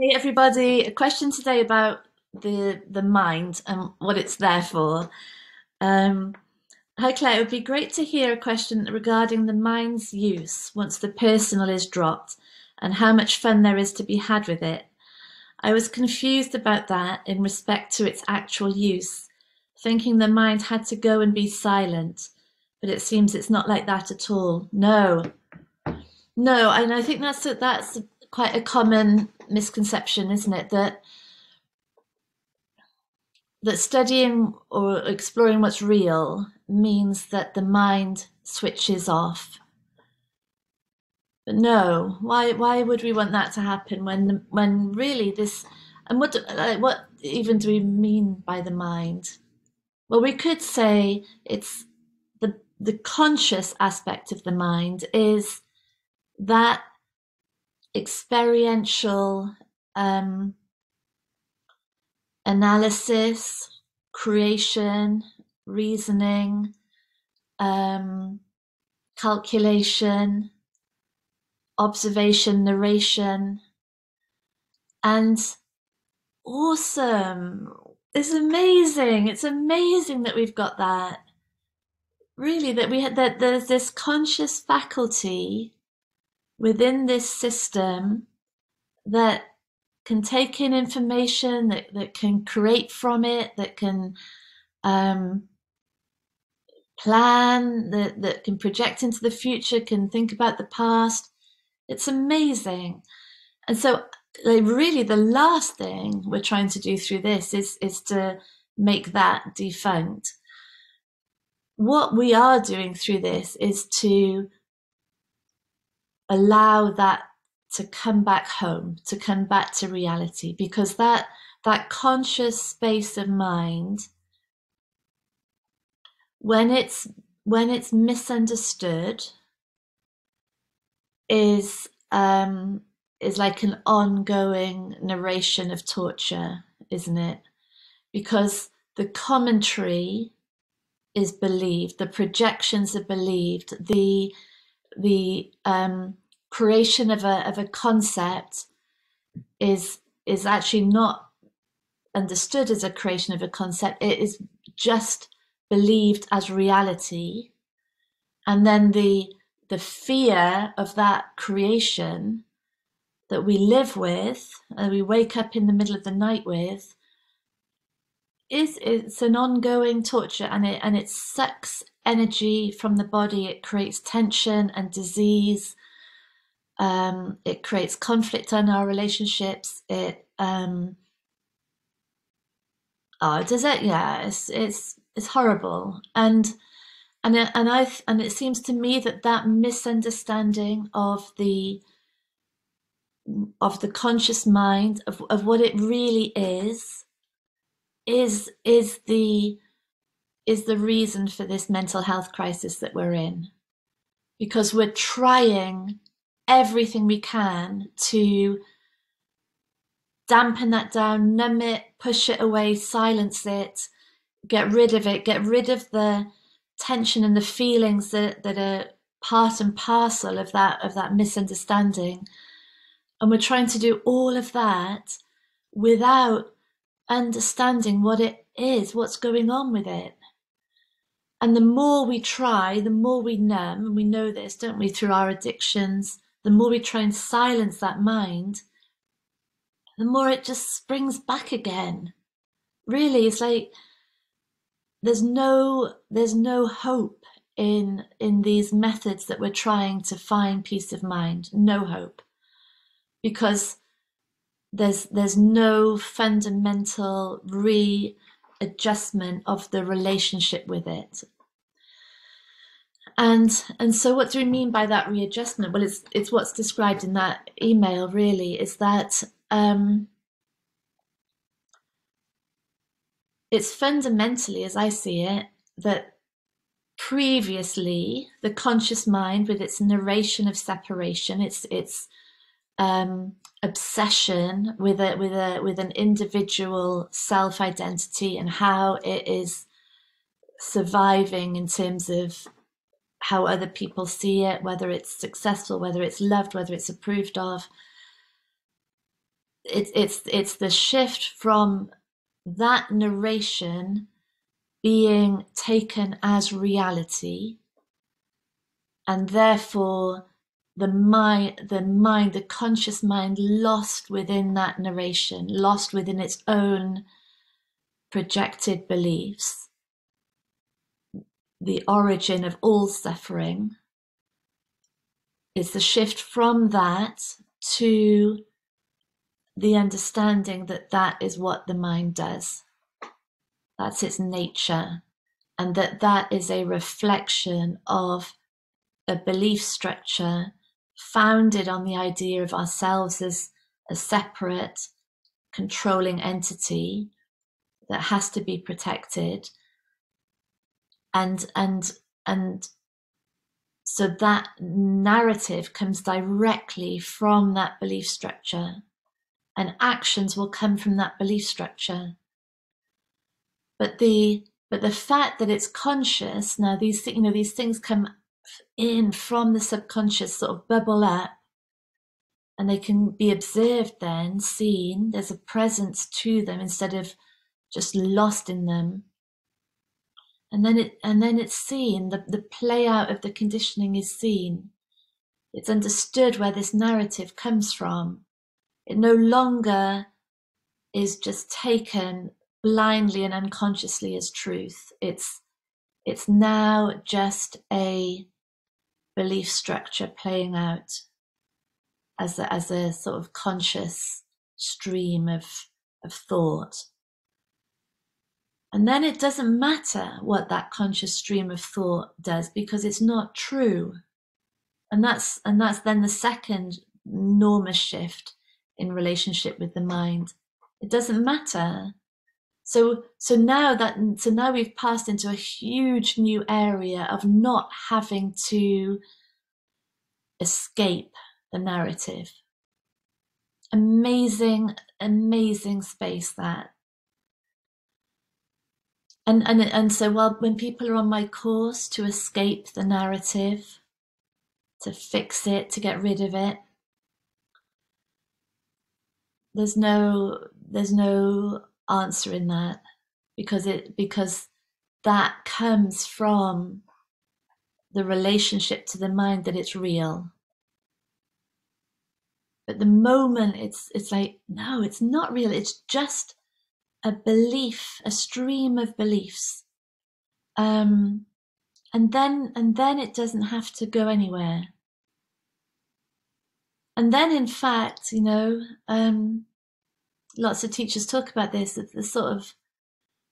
Hey everybody, a question today about the mind and what it's there for. Um, Hi Claire, it would be great to hear a question regarding the mind's use once the personal is dropped and how much fun there is to be had with it. I was confused about that in respect to its actual use, thinking the mind had to go and be silent, but it seems it's not like that at all. No, no, and I think that's quite a common misconception, isn't it? That studying or exploring what's real means that the mind switches off. But no, why would we want that to happen when really this and what even do we mean by the mind? Well, we could say it's the conscious aspect of the mind is that experiential analysis, creation, reasoning, um, calculation, observation, narration, and awesome. It's amazing. It's amazing that we've got that. Really, that we had that there's this conscious faculty within this system that can take in information, that can create from it, that can um, plan, that can project into the future, can think about the past. It's amazing. And so, like, really, the last thing we're trying to do through this is to make that defunct. What we are doing through this is to allow that to come back home, to come back to reality, because that conscious space of mind, when it's misunderstood, is is like an ongoing narration of torture, isn't it? Because the commentary is believed, the projections are believed, the creation of a concept is actually not understood as a creation of a concept. It is just believed as reality, and then the fear of that creation that we live with and we wake up in the middle of the night with is it's an ongoing torture, and it sucks energy from the body. It creates tension and disease. It creates conflict in our relationships. Does it? Yeah, it's horrible. And it seems to me that misunderstanding of the conscious mind of what it really is is the reason for this mental health crisis that we're in, because we're trying everything we can to dampen that down, numb it, push it away, silence it, get rid of it, get rid of the tension and the feelings that are part and parcel of that misunderstanding. And we're trying to do all of that without understanding what it is, what's going on with it. And the more we try, the more we numb, and we know this, don't we, through our addictions, the more we try and silence that mind, the more it just springs back again. Really, it's like there's no hope in these methods that we're trying to find peace of mind. No hope. Because there's no fundamental readjustment of the relationship with it. And so what do we mean by that readjustment? Well, it's what's described in that email, really, is that it's fundamentally, as I see it, that previously the conscious mind, with its narration of separation, its obsession with an individual self identity and how it is surviving in terms of how other people see it, whether it's successful, whether it's loved, whether it's approved of. it's the shift from that narration being taken as reality, and therefore the conscious mind lost within that narration, lost within its own projected beliefs, the origin of all suffering. Is the shift from that to the understanding that that is what the mind does. That's its nature, and that that is a reflection of a belief structure founded on the idea of ourselves as a separate, controlling entity that has to be protected, and so that narrative comes directly from that belief structure, and actions will come from that belief structure. But the fact that it's conscious, now these things come in from the subconscious, sort of bubble up, and they can be observed, then seen. There's a presence to them instead of just lost in them. And then it's seen. The play out of the conditioning is seen. It's understood where this narrative comes from. It no longer is just taken blindly and unconsciously as truth. It's now just a belief structure playing out as a sort of conscious stream of thought. And then it doesn't matter what that conscious stream of thought does, because it's not true. And that's then the second enormous shift in relationship with the mind. It doesn't matter. So now we've passed into a huge new area of not having to escape the narrative. Amazing space that. And so when people are on my course to escape the narrative, to fix it, to get rid of it, there's no answer in that, because that comes from the relationship to the mind that it's real. But the moment it's like, no, it's not real. It's just a belief, a stream of beliefs. And then it doesn't have to go anywhere. And then, in fact, lots of teachers talk about this, the sort of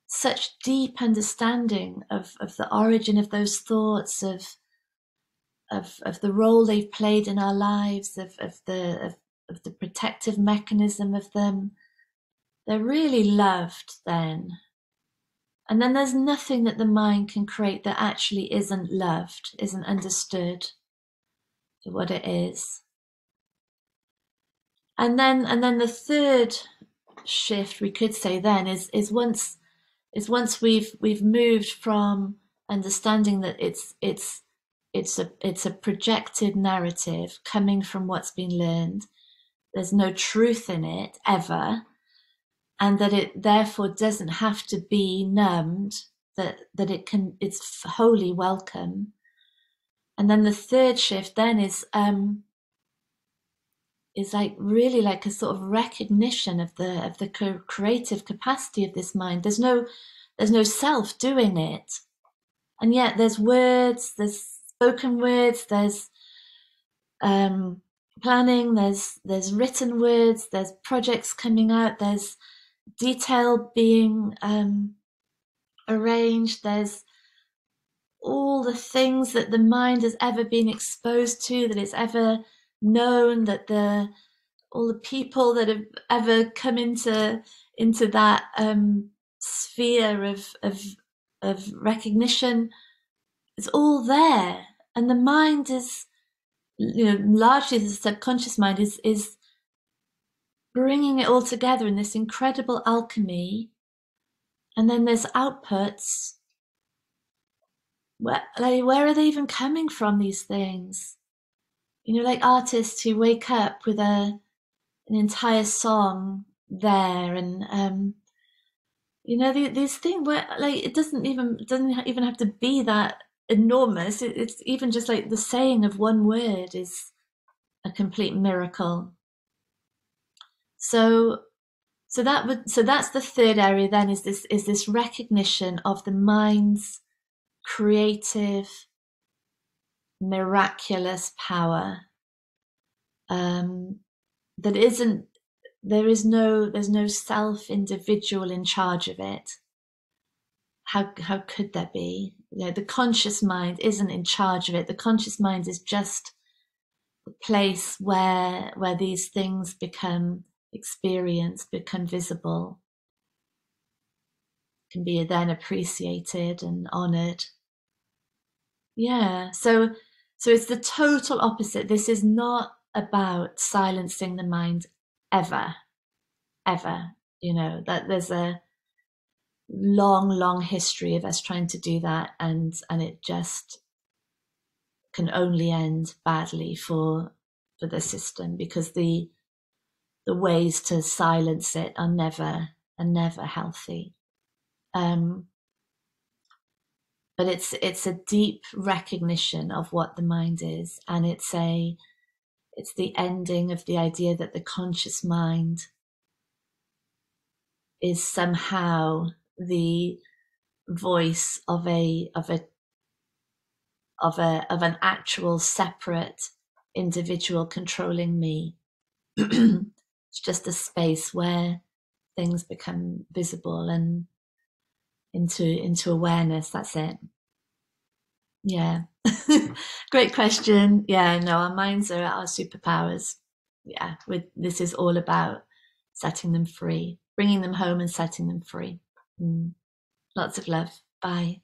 such deep understanding of the origin of those thoughts, of the role they've played in our lives, of the protective mechanism of them. They're really loved then. And then there's nothing that the mind can create that actually isn't loved, isn't understood for what it is. And then the third shift, we could say then, is once we've moved from understanding that it's a projected narrative coming from what's been learned. There's no truth in it ever, and that it therefore doesn't have to be numbed. That it's wholly welcome. And then the third shift then is like really like a sort of recognition of the creative capacity of this mind. There's no self doing it, and yet there's words, there's spoken words, there's planning, there's written words, there's projects coming out, there's detail being arranged, there's all the things that the mind has ever been exposed to, that it's ever known, that all the people that have ever come into that sphere of recognition, it's all there. And the mind is, largely the subconscious mind is bringing it all together in this incredible alchemy. And then there's outputs. Where are they even coming from, these things? Like artists who wake up with a an entire song there, and these things where like it doesn't even have to be that enormous. It's even just like the saying of one word is a complete miracle. So that's the third area then, is this recognition of the mind's creative, miraculous power, that isn't there's no self individual in charge of it. How could there be? The conscious mind isn't in charge of it. The conscious mind is just the place where these things become experienced, become visible, can be then appreciated and honored. Yeah. So it's the total opposite. This is not about silencing the mind ever, ever. That there's a long history of us trying to do that, and it just can only end badly for the system, because the ways to silence it are never healthy. But it's a deep recognition of what the mind is, and it's the ending of the idea that the conscious mind is somehow the voice of an actual separate individual controlling me. It's just a space where things become visible and into awareness. That's it. Yeah. Great question. Yeah, no, our minds are our superpowers. Yeah, this is all about setting them free, bringing them home and setting them free. Lots of love. Bye.